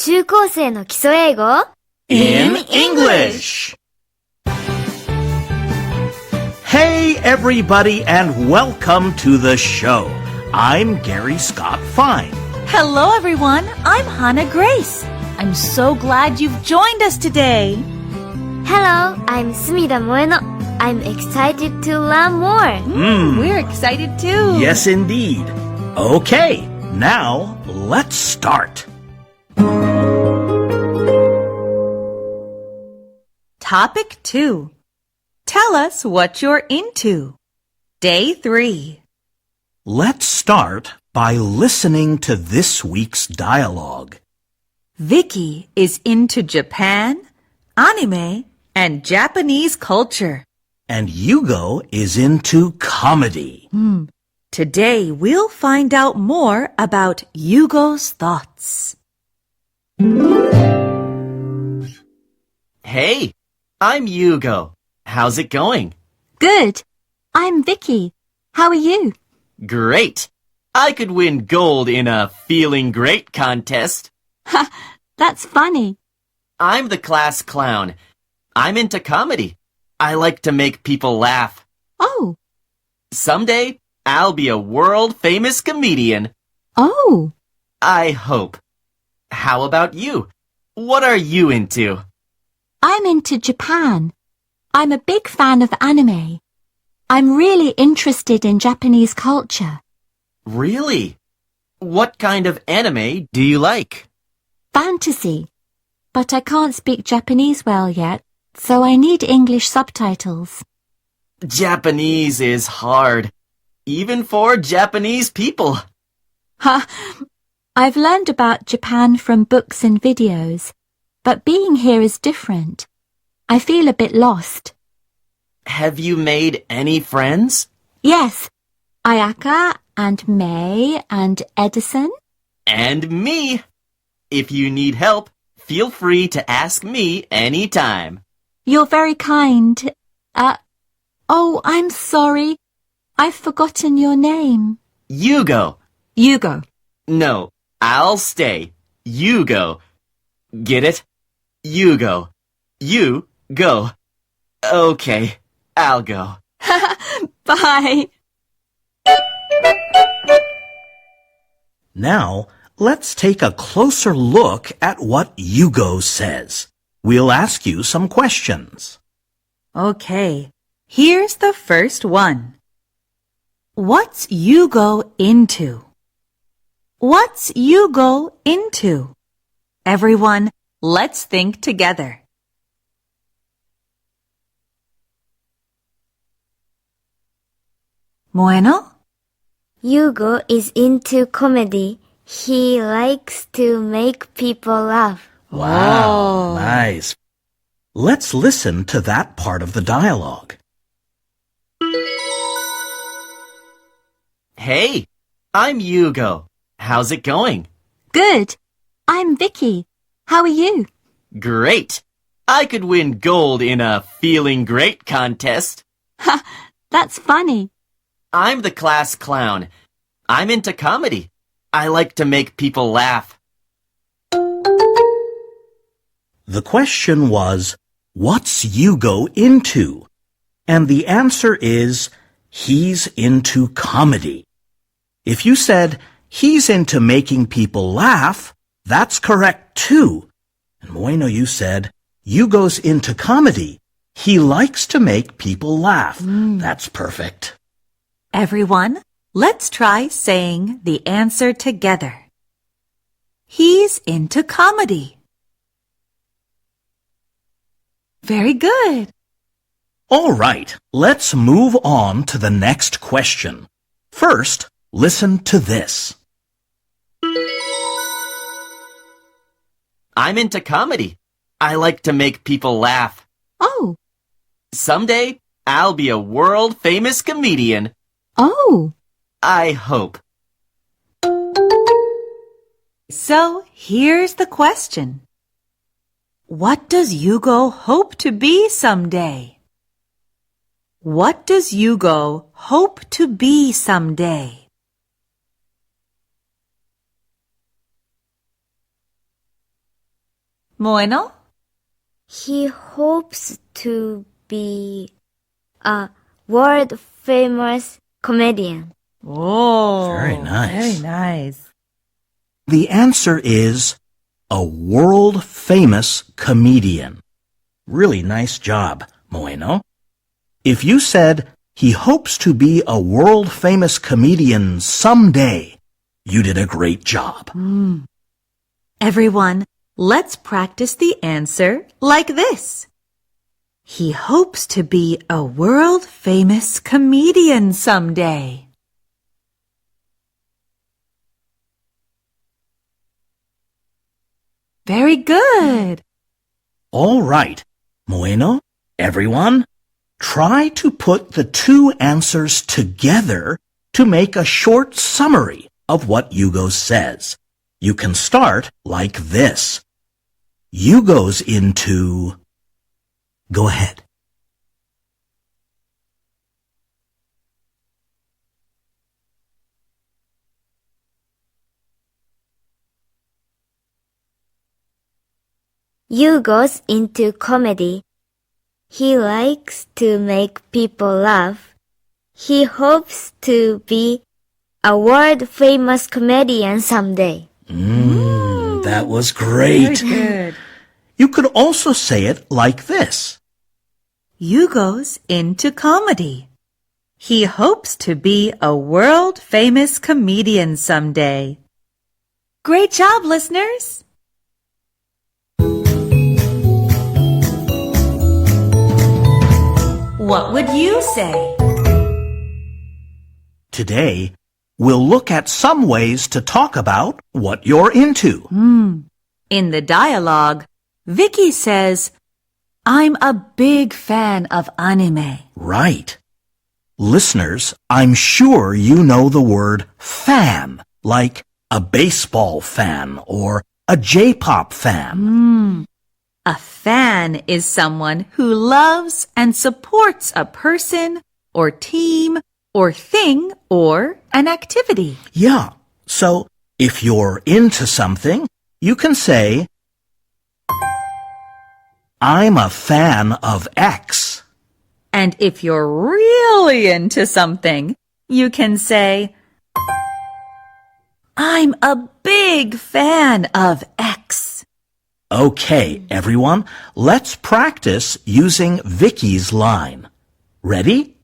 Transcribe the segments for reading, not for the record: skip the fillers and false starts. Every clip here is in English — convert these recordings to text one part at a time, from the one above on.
中高生の基礎英語 in English. Hey everybody and welcome to the show. I'm Gary Scott Fine. Hello everyone, I'm Hannah Grace. I'm so glad you've joined us today. Hello, I'm Sumida Moeno. I'm excited to learn more. We're excited too. Yes indeed. Okay, now let's start. Topic 2. Tell us what you're into. Day 3. Let's start by listening to this week's dialogue. Vicky is into Japan, anime, and Japanese culture. And Yugo is into comedy. Today we'll find out more about Yugo's thoughts. Hey, I'm Yugo. How's it going? Good. I'm Vicky. How are you? Great. I could win gold in a feeling great contest. Ha, that's funny. I'm the class clown. I'm into comedy. I like to make people laugh. Oh. Someday, I'll be a world-famous comedian. Oh. I hope. How about you? What are you into? I'm into Japan. I'm a big fan of anime. I'm really interested in Japanese culture. Really? What kind of anime do you like? Fantasy. But I can't speak Japanese well yet, so I need English subtitles. Japanese is hard, even for Japanese people. Ha! I've learned about Japan from books and videos, but being here is different. I feel a bit lost. Have you made any friends? Yes, Ayaka and May and Edison. And me. If you need help, feel free to ask me anytime. You're very kind. Oh, I'm sorry. I've forgotten your name. Yugo. Yugo. No, I'll stay. Yugo. Get it? Yugo. You go. Okay, I'll go. Bye. Now, let's take a closer look at what Yugo says. We'll ask you some questions. Okay, here's the first one. What's Yugo into? What's Yugo into? Everyone, let's think together. Moeno? Yugo is into comedy. He likes to make people laugh. Wow, nice. Let's listen to that part of the dialogue. Hey, I'm Yugo. How's it going? Good. I'm Vicky. How are you? Great. I could win gold in a feeling great contest. Ha, that's funny. I'm the class clown. I'm into comedy. I like to make people laugh. The question was, what's Yugo into? And the answer is, he's into comedy. If you said, he's into making people laugh, that's correct too. And Moeno, you said, Yugo's into comedy. He likes to make people laugh. That's perfect. Everyone, let's try saying the answer together. He's into comedy. Very good. All right, let's move on to the next question. First, listen to this. I'm into comedy. I like to make people laugh. Oh. Someday, I'll be a world-famous comedian. Oh. I hope. So, here's the question. What does Yugo hope to be someday? What does Yugo hope to be someday? Moeno? He hopes to be a world-famous comedian. Oh, Very nice. Very nice. The answer is a world-famous comedian. Really nice job, Moeno. If you said he hopes to be a world-famous comedian someday, you did a great job. Everyone, let's practice the answer like this. He hopes to be a world-famous comedian someday. Very good. All right, Moeno, everyone, try to put the two answers together to make a short summary of what Yugo says. You can start like this. Yugo's into... Go ahead. Yugo's into comedy. He likes to make people laugh. He hopes to be a world-famous comedian someday. That was great. Very good. You could also say it like this. Yugo's into comedy. He hopes to be a world-famous comedian someday. Great job, listeners! What would you say? Today, we'll look at some ways to talk about what you're into. In the dialogue, Vicky says, I'm a big fan of anime. Right. Listeners, I'm sure you know the word fan, like a baseball fan or a J-pop fan. A fan is someone who loves and supports a person or team or thing or an activity. Yeah, so if you're into something, you can say, I'm a fan of X. And if you're really into something, you can say, I'm a big fan of X. Okay, everyone, let's practice using Vicky's line. Ready?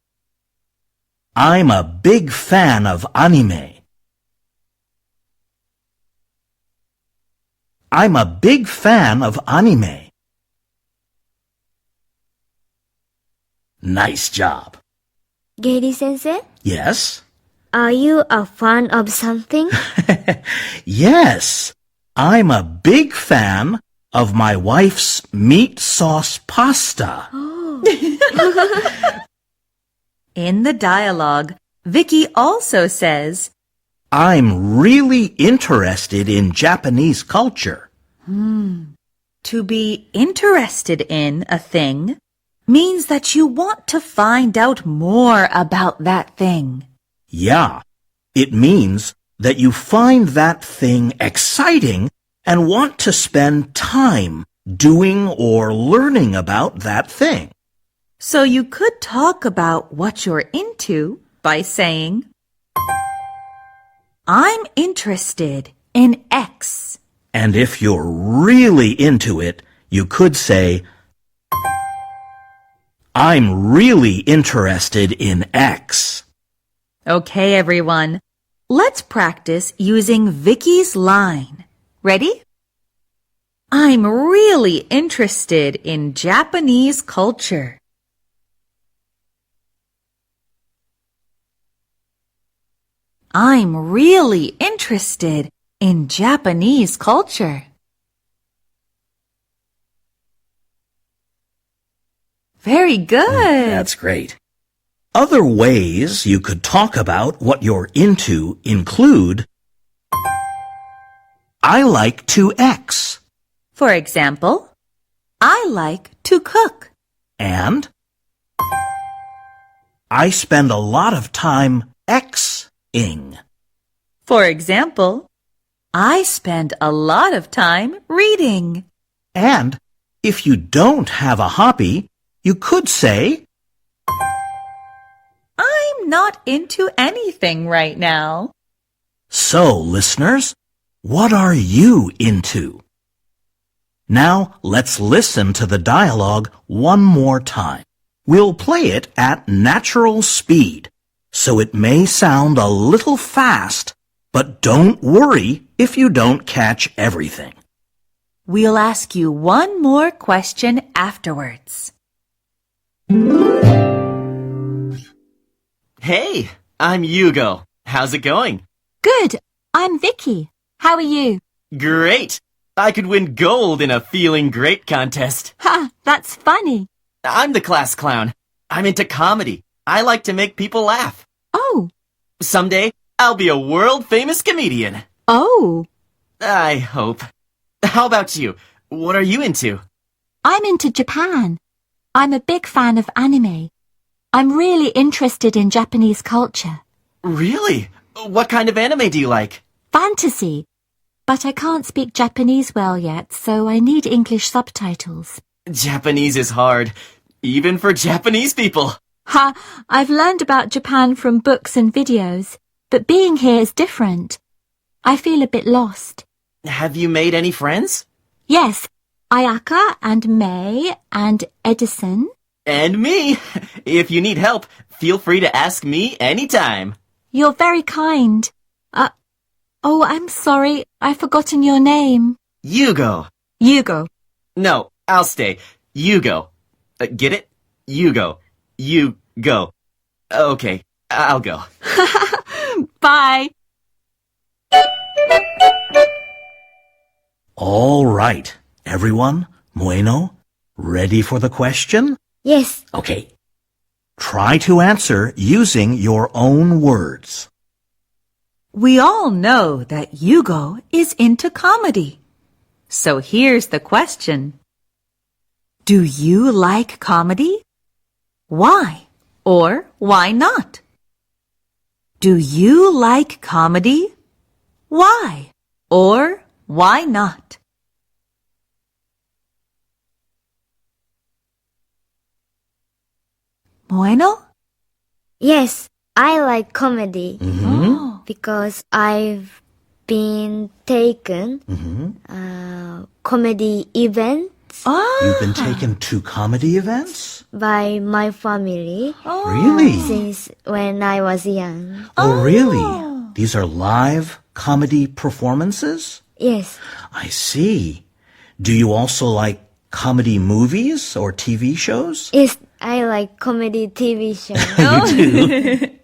I'm a big fan of anime. I'm a big fan of anime. Nice job. Gary-sensei, Yes? are you a fan of something? Yes, I'm a big fan of my wife's meat sauce pasta. In the dialogue, Vicky also says, I'm really interested in Japanese culture. to be interested in a thing means that you want to find out more about that thing. Yeah, it means that you find that thing exciting and want to spend time doing or learning about that thing. So you could talk about what you're into by saying, I'm interested in X. And if you're really into it, you could say, I'm really interested in X. Okay, everyone. Let's practice using Vicky's line. Ready? I'm really interested in Japanese culture. I'm really interested in Japanese culture. Very good. That's great. Other ways you could talk about what you're into include, I like to X, For example, I like to cook. and I spend a lot of time X-ing. For example, I spend a lot of time reading. And if you don't have a hobby, you could say, I'm not into anything right now. So, listeners, what are you into? Now, let's listen to the dialogue one more time. We'll play it at natural speed, so it may sound a little fast, but don't worry if you don't catch everything. We'll ask you one more question afterwards. Hey, I'm Hugo. How's it going? Good. I'm Vicky. How are you? Great! I could win gold in a feeling great contest. Ha, that's funny. I'm the class clown. I'm into comedy. I like to make people laugh. Oh. Someday, I'll be a world-famous comedian. Oh. I hope. How about you? What are you into? I'm into Japan. I'm a big fan of anime. I'm really interested in Japanese culture. Really? What kind of anime do you like? Fantasy. But I can't speak Japanese well yet, so I need English subtitles. Japanese is hard, even for Japanese people. Ha! I've learned about Japan from books and videos, but being here is different. I feel a bit lost. Have you made any friends? Yes, Ayaka and May and Edison. And me. If you need help, feel free to ask me anytime. You're very kind. Oh, I'm sorry. I've forgotten your name. Hugo. Hugo. No, I'll stay. Hugo. Get it? Hugo. You go. Okay, I'll go. Bye. All right, everyone, Bueno, ready for the question? Yes. Okay. Try to answer using your own words. We all know that Hugo is into comedy. So here's the question. Do you like comedy? Why or why not? Do you like comedy? Why or why not? Bueno? Yes, I like comedy Oh. because I've been taken comedy events You've been taken to comedy events? by my family Really? since when I was young. Oh, really? These are live comedy performances? Yes, I see. Do you also like comedy movies or TV shows? yes, I like comedy TV shows. You do?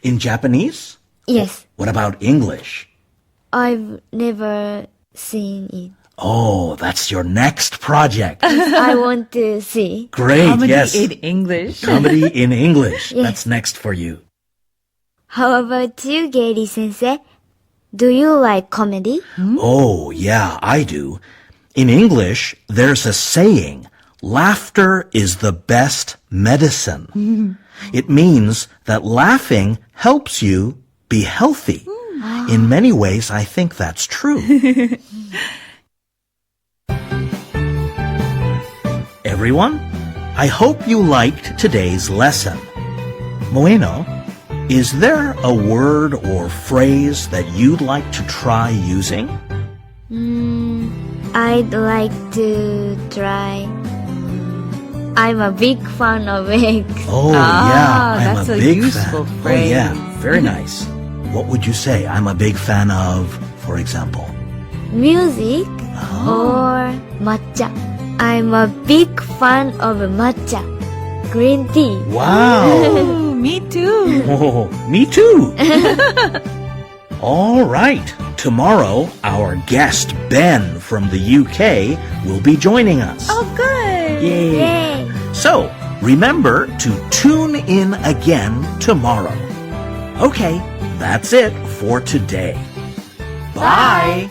In Japanese? Yes, What about English? I've never seen it. Oh, that's your next project. I want to see. Great, Comedy yes. in English. Comedy in English. Yes. That's next for you. How about you, Gaily sensei? Do you like comedy? Oh, yeah, I do. In English, there's a saying, laughter is the best medicine. It means that laughing helps you be healthy. In many ways, I think that's true. Everyone, I hope you liked today's lesson. Bueno, is there a word or phrase that you'd like to try using? I'd like to try. I'm a big fan of eggs. Oh, yeah, I'm that's a a big useful fan. phrase. Oh, yeah, very nice. What would you say? I'm a big fan of, for example? Music or matcha. I'm a big fan of matcha. Green tea. Wow. Oh, me too. Oh, me too. All right. Tomorrow, our guest, Ben from the UK, will be joining us. Oh, good. Yay. Yay! So, remember to tune in again tomorrow. Okay, that's it for today. Bye.